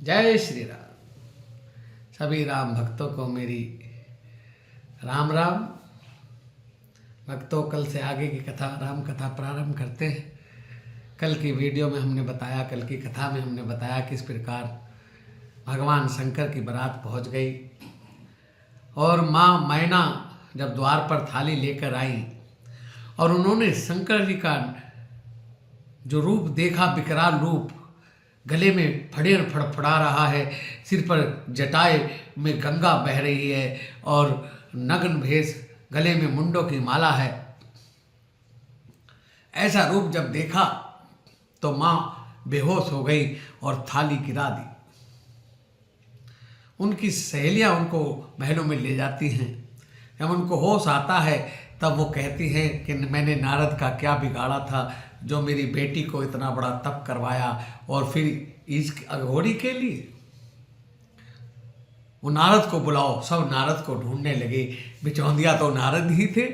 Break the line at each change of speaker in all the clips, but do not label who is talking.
जय श्री राम। सभी राम भक्तों को मेरी राम राम। भक्तों, कल से आगे की कथा, राम कथा प्रारंभ करते हैं। कल की वीडियो में हमने बताया, कल की कथा में हमने बताया किस प्रकार भगवान शंकर की बारात पहुंच गई और माँ मैना जब द्वार पर थाली लेकर आई और उन्होंने शंकर जी का जो रूप देखा, विकराल रूप, गले में फड़ेर फड़फड़ा रहा है, सिर पर जटाए में गंगा बह रही है और नग्न भेष, गले में मुंडों की माला है। ऐसा रूप जब देखा तो माँ बेहोश हो गई और थाली गिरा दी। उनकी सहेलियां उनको महलों में ले जाती हैं। जब उनको होश आता है तब वो कहती हैं कि मैंने नारद का क्या बिगाड़ा था जो मेरी बेटी को इतना बड़ा तप करवाया और फिर इस अघोरी के लिए। वो नारद को बुलाओ। सब नारद को ढूंढने लगे। बिचौंदिया तो नारद ही थे।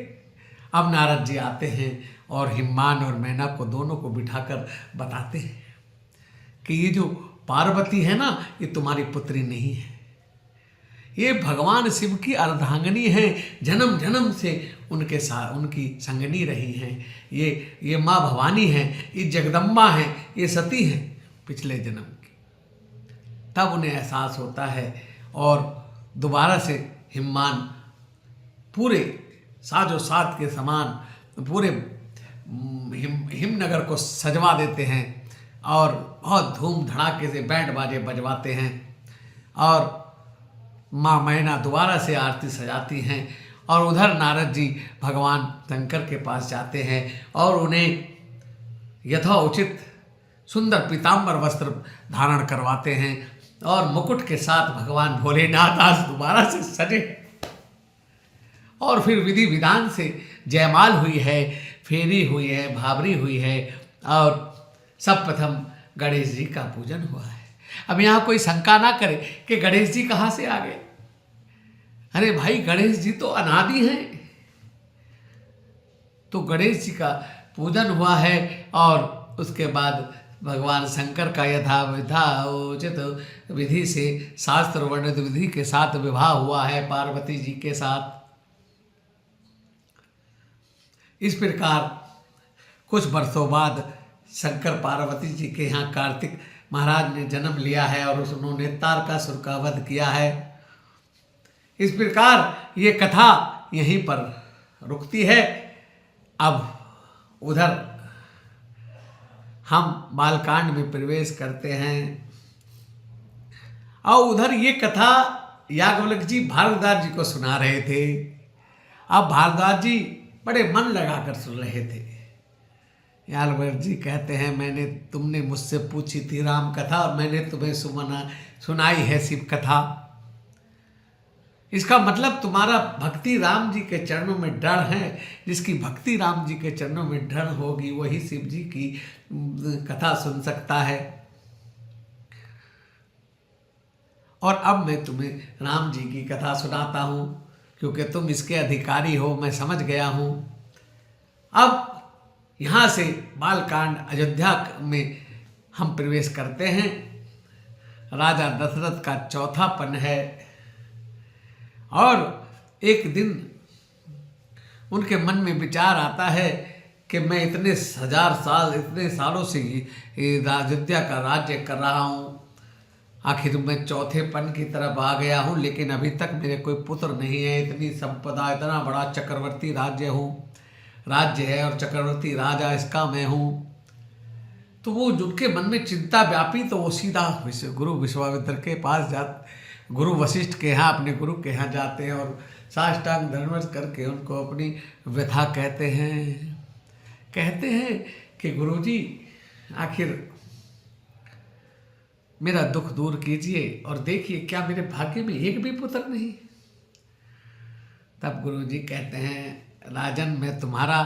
अब नारद जी आते हैं और हिम्मान और मैना को दोनों को बिठाकर बताते हैं कि ये जो पार्वती है ना, ये तुम्हारी पुत्री नहीं है, ये भगवान शिव की अर्धांगिनी है। जन्म जन्म से उनके साथ उनकी संगनी रही हैं। ये माँ भवानी है, ये जगदम्बा है, ये सती है पिछले जन्म की। तब उन्हें एहसास होता है और दोबारा से हिम्मान पूरे साजो सात के समान पूरे हिमनगर को सजवा देते हैं और बहुत धूम धड़ाके से बैंड बाजे बजवाते हैं और माँ मैना दोबारा से आरती सजाती हैं। और उधर नारद जी भगवान शंकर के पास जाते हैं और उन्हें यथोचित सुंदर पीताम्बर वस्त्र धारण करवाते हैं और मुकुट के साथ भगवान भोलेनाथ आज दोबारा से सजे और फिर विधि विधान से जयमाल हुई है, फेरी हुई है, भावरी हुई है और सब प्रथम गणेश जी का पूजन हुआ है। अब यहाँ कोई शंका ना करे कि गणेश जी कहाँ से आ गए। अरे भाई, गणेश जी तो अनादि हैं। तो गणेश जी का पूजन हुआ है और उसके बाद भगवान शंकर का यथाविधोचित विधि से शास्त्र वर्णित विधि के साथ विवाह हुआ है पार्वती जी के साथ। इस प्रकार कुछ वर्षों बाद शंकर पार्वती जी के यहाँ कार्तिक महाराज ने जन्म लिया है और उन्होंने तारकासुर का वध किया है। इस प्रकार ये कथा यहीं पर रुकती है। अब उधर हम बालकांड में प्रवेश करते हैं और उधर ये कथा याज्ञवल्क्य जी भारद्वाज जी को सुना रहे थे। अब भारद्वाज जी बड़े मन लगाकर सुन रहे थे। याज्ञवल्क्य जी कहते हैं, तुमने मुझसे पूछी थी राम कथा और मैंने तुम्हें सुनाई है शिव कथा। इसका मतलब तुम्हारा भक्ति राम जी के चरणों में डर है। जिसकी भक्ति राम जी के चरणों में डर होगी वही शिव जी की कथा सुन सकता है। और अब मैं तुम्हें राम जी की कथा सुनाता हूँ क्योंकि तुम इसके अधिकारी हो, मैं समझ गया हूँ। अब यहाँ से बालकांड अयोध्या में हम प्रवेश करते हैं। राजा दशरथ का चौथा पन है और एक दिन उनके मन में विचार आता है कि मैं इतने सालों से अयोध्या का राज्य कर रहा हूँ, आखिर मैं चौथे पन की तरफ आ गया हूँ, लेकिन अभी तक मेरे कोई पुत्र नहीं है। इतनी संपदा, इतना बड़ा चक्रवर्ती राज्य है और चक्रवर्ती राजा इसका मैं हूँ। तो वो जिनके मन में चिंता व्यापी तो वो सीधा गुरु विश्वामित्र के पास गुरु वशिष्ठ के यहाँ, अपने गुरु के यहाँ जाते हैं और साष्टांग दंडवत करके उनको अपनी व्यथा कहते हैं कि गुरुजी, आखिर मेरा दुख दूर कीजिए और देखिए क्या मेरे भाग्य में एक भी पुत्र नहीं। तब गुरुजी कहते हैं, राजन, मैं तुम्हारा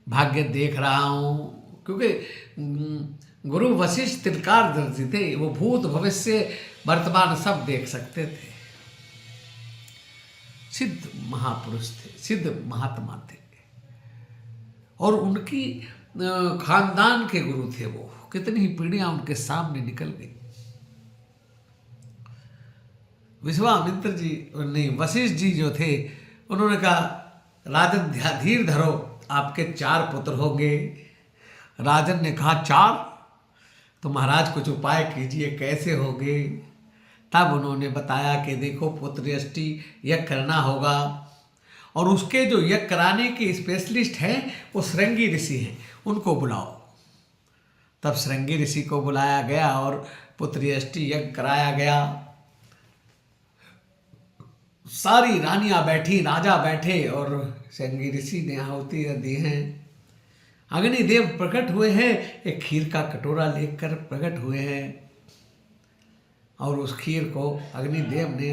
भाग्य देख रहा हूँ, क्योंकि गुरु वशिष्ठ त्रिकालदर्शी थे। वो भूत भविष्य वर्तमान सब देख सकते थे। सिद्ध महापुरुष थे, सिद्ध महात्मा थे और उनकी खानदान के गुरु थे वो। कितनी ही पीढ़ियां उनके सामने निकल गई। विश्वामित्र जी नहीं, वशिष्ठ जी जो थे, उन्होंने कहा राजन धीर धरो, आपके 4 पुत्र होंगे। राजन ने कहा 4? तो महाराज कुछ उपाय कीजिए, कैसे होंगे? तब उन्होंने बताया कि देखो, पुत्र यष्टि यज्ञ करना होगा, और उसके जो यज्ञ कराने के स्पेशलिस्ट हैं वो श्रृंगी ऋषि हैं, उनको बुलाओ। तब श्रृंगी ऋषि को बुलाया गया और पुत्र यष्टि यज्ञ कराया गया। सारी रानियां बैठी, राजा बैठे, और श्रृंगी ऋषि ने आहुति दी हैं। अग्निदेव प्रकट हुए हैं, एक खीर का कटोरा लेकर प्रकट हुए हैं, और उस खीर को अग्निदेव ने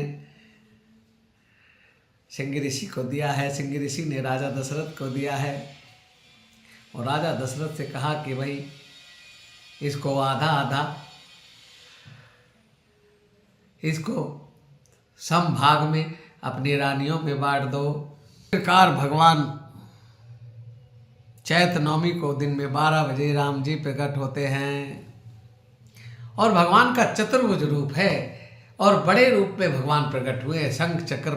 श्रृंगी ऋषि को दिया है। श्रृंगी ऋषि ने राजा दशरथ को दिया है, और राजा दशरथ से कहा कि भाई इसको आधा आधा, इसको सम भाग में अपनी रानियों में बांट दो। प्रकार भगवान चैत्र नवमी को दिन में 12 बजे राम जी प्रकट होते हैं, और भगवान का चतुर्भुज रूप है, और बड़े रूप में भगवान प्रकट हुए हैं। शंख चक्र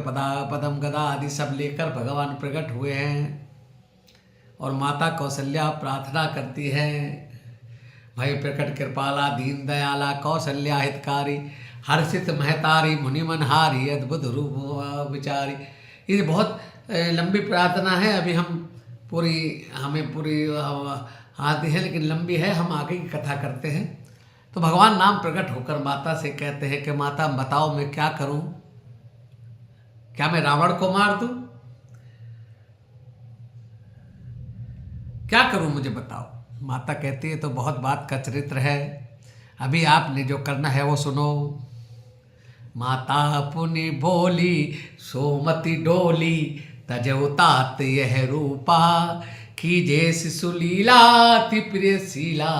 पदम गदा आदि सब लेकर भगवान प्रकट हुए हैं। और माता कौशल्या प्रार्थना करती है, भय प्रकट कृपाला दीन दयाला कौशल्या हितकारी हर्षित महतारी मुनिमनहारी अद्भुत रूप विचारी। ये बहुत लंबी प्रार्थना है, अभी हमें पूरी आती है, लेकिन लंबी है, हम आगे की कथा करते हैं। तो भगवान नाम प्रकट होकर माता से कहते हैं कि माता बताओ मैं क्या करूं, क्या मैं रावण को मार दूं, क्या करूं मुझे बताओ। माता कहती है तो बहुत बात का चरित्र है, अभी आपने जो करना है वो सुनो। माता पुनि बोली सोमति डोली तजौ तात यह रूपा कीजे शिशु लीला ति प्रिय शीला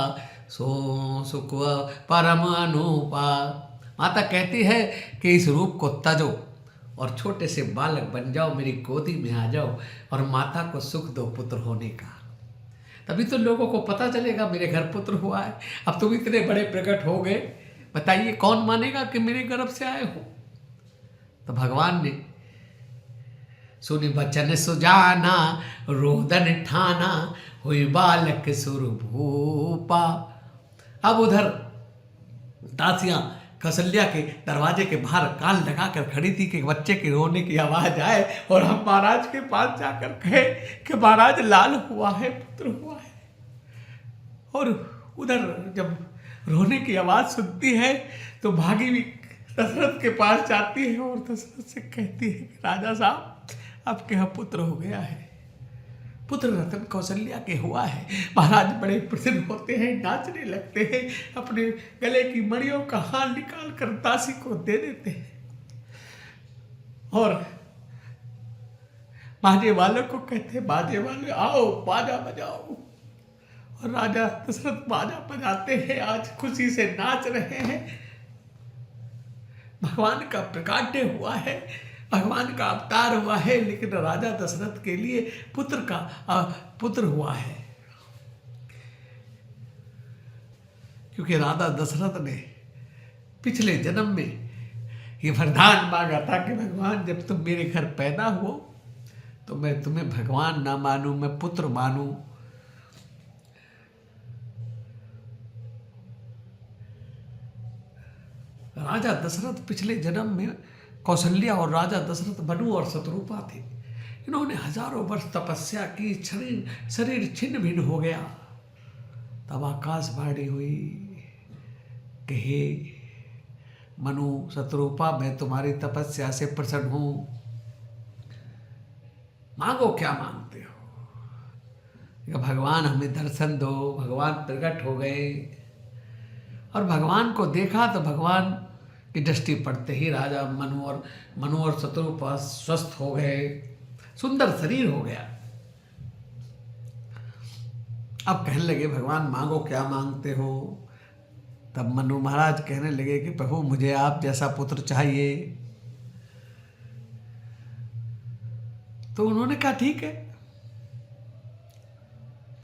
सो सुख परम अनूपा। माता कहती है कि इस रूप को तजो और छोटे से बालक बन जाओ, मेरी गोदी में आ जाओ और माता को सुख दो पुत्र होने का, तभी तो लोगों को पता चलेगा मेरे घर पुत्र हुआ है। अब तुम इतने बड़े प्रकट हो गए, बताइए कौन मानेगा कि मेरे गर्भ से आए हो। तो भगवान ने सुनि बचन सुजाना रोदन ठाना हुई बालक सुरभूपा। अब उधर दासियां कौशल्या के दरवाजे के बाहर कान लगाकर खड़ी थी कि बच्चे के रोने की आवाज आए और हम महाराज के पास जाकर कहे कि महाराज लाल हुआ है, पुत्र हुआ है। और उधर जब रोने की आवाज सुनती है तो भागी भी दशरथ के पास जाती है और दशरथ से कहती है कि राजा साहब आपके यहाँ पुत्र हो गया है, पुत्र रतन कौशल्या के हुआ है। महाराज बड़े प्रसन्न होते हैं, नाचने लगते हैं, अपने गले की मणियों का हार निकाल कर दासी को दे देते हैं और बाजे वालों को कहते हैं बाजे वाले आओ बाजा बजाओ। और राजा दशरथ बाजा बजाते हैं, आज खुशी से नाच रहे हैं। भगवान का प्रकाट्य हुआ है, भगवान का अवतार हुआ है, लेकिन राजा दशरथ के लिए पुत्र हुआ है, क्योंकि राजा दशरथ ने पिछले जन्म में ये वरदान मांगा था कि भगवान जब तुम मेरे घर पैदा हो तो मैं तुम्हें भगवान ना मानूं, मैं पुत्र मानूं। राजा दशरथ पिछले जन्म में कौशल्या और राजा दशरथ मनु और शत्रुपा थे। इन्होंने हजारों वर्ष तपस्या की, शरीर छिन्न भिन्न हो गया। तब आकाशवाणी हुई कि हे मनु शत्रुपा, मैं तुम्हारी तपस्या से प्रसन्न हूं, मांगो क्या मांगते हो। भगवान हमें दर्शन दो। भगवान प्रकट हो गए और भगवान को देखा तो भगवान की दृष्टि पड़ते ही राजा मनु और शत्रुपा स्वस्थ हो गए, सुंदर शरीर हो गया। अब कहने लगे भगवान मांगो क्या मांगते हो। तब मनु महाराज कहने लगे कि प्रभु मुझे आप जैसा पुत्र चाहिए। तो उन्होंने कहा ठीक है,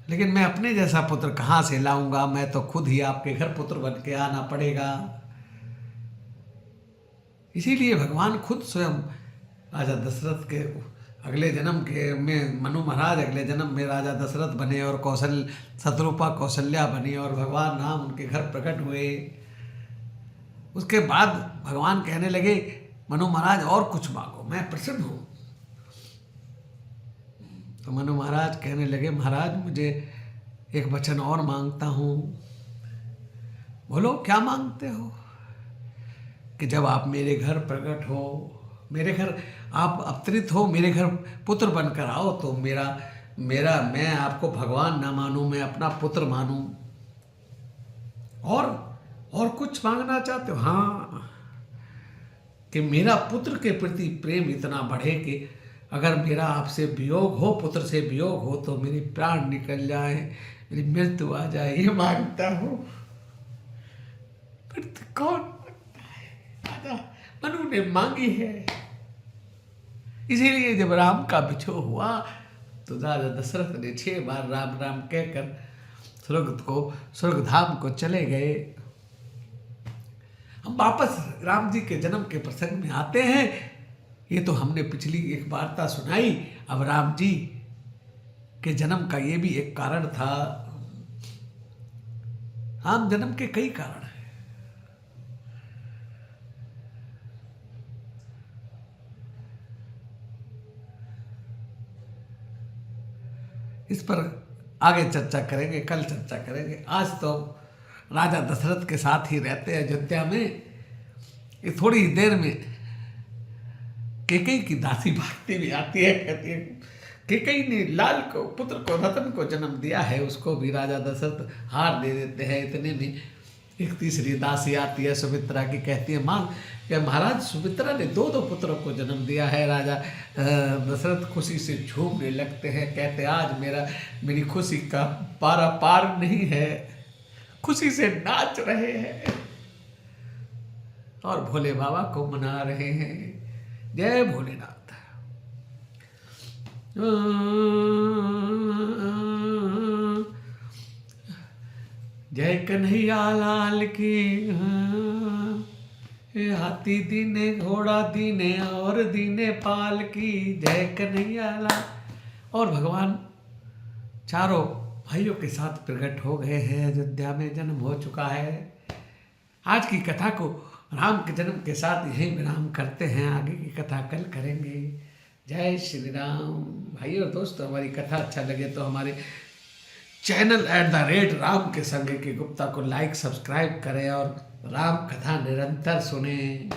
लेकिन मैं अपने जैसा पुत्र कहां से लाऊंगा, मैं तो खुद ही आपके घर पुत्र बन के आना पड़ेगा। इसीलिए भगवान खुद स्वयं राजा दशरथ के अगले जन्म के में मनु महाराज अगले जन्म में राजा दशरथ बने और शत्रुपा कौशल्या बनी और भगवान राम उनके घर प्रकट हुए। उसके बाद भगवान कहने लगे मनु महाराज और कुछ मांगो, मैं प्रसन्न हूँ। तो मनु महाराज कहने लगे महाराज मुझे एक वचन और मांगता हूँ। बोलो क्या मांगते हो? कि जब आप मेरे घर प्रकट हो, मेरे घर आप अवतरित हो, मेरे घर पुत्र बनकर आओ तो मेरा मैं आपको भगवान ना मानूं, मैं अपना पुत्र मानूं। और कुछ मांगना चाहते हो? हाँ, कि मेरा पुत्र के प्रति प्रेम इतना बढ़े कि अगर मेरा आपसे वियोग हो, पुत्र से वियोग हो तो मेरे प्राण निकल जाए, मेरी मृत्यु आ जाए, ये मांगता हूँ। फिर कौन मांगता है? राजा मनु ने मांगी है। इसीलिए जब राम का बिछोह हुआ तो राजा दशरथ ने 6 बार राम राम कहकर स्वर्गधाम को चले गए। हम वापस राम जी के जन्म के प्रसंग में आते हैं। ये तो हमने पिछली एक वार्ता सुनाई। अब राम जी के जन्म का ये भी एक कारण था। राम जन्म के कई कारण हैं। इस पर आगे चर्चा करेंगे, कल चर्चा करेंगे। आज तो राजा दशरथ के साथ ही रहते हैं अयोध्या में। ये थोड़ी ही देर में कैकेयी की दासी भागती भी आती है, कहती है कैकेयी ने लाल को पुत्र को रतन को जन्म दिया है, उसको भी राजा दशरथ हार दे देते हैं। इतने में एक तीसरी दासी आती है सुमित्रा की, कहती है मां कि महाराज सुमित्रा ने 2 पुत्रों को जन्म दिया है। राजा दशरथ खुशी से झूमने लगते हैं, कहते आज मेरी खुशी का पारा पार नहीं है, खुशी से नाच रहे हैं और भोले बाबा को मना रहे हैं। जय भोलेनाथ। जय कन्हैया लाल की। हाथी दीने घोड़ा दीने और दीने पाल की। जय कन्हैया लाल। और भगवान चारों भाइयों के साथ प्रकट हो गए हैं। अयोध्या में जन्म हो चुका है। आज की कथा को राम के जन्म के साथ यहीं विराम करते हैं। आगे की कथा कल करेंगे। जय श्री राम। भाइयों और दोस्तों, हमारी कथा अच्छा लगे तो हमारे चैनल @राम के संग के गुप्ता को लाइक सब्सक्राइब करें और राम कथा निरंतर सुनें।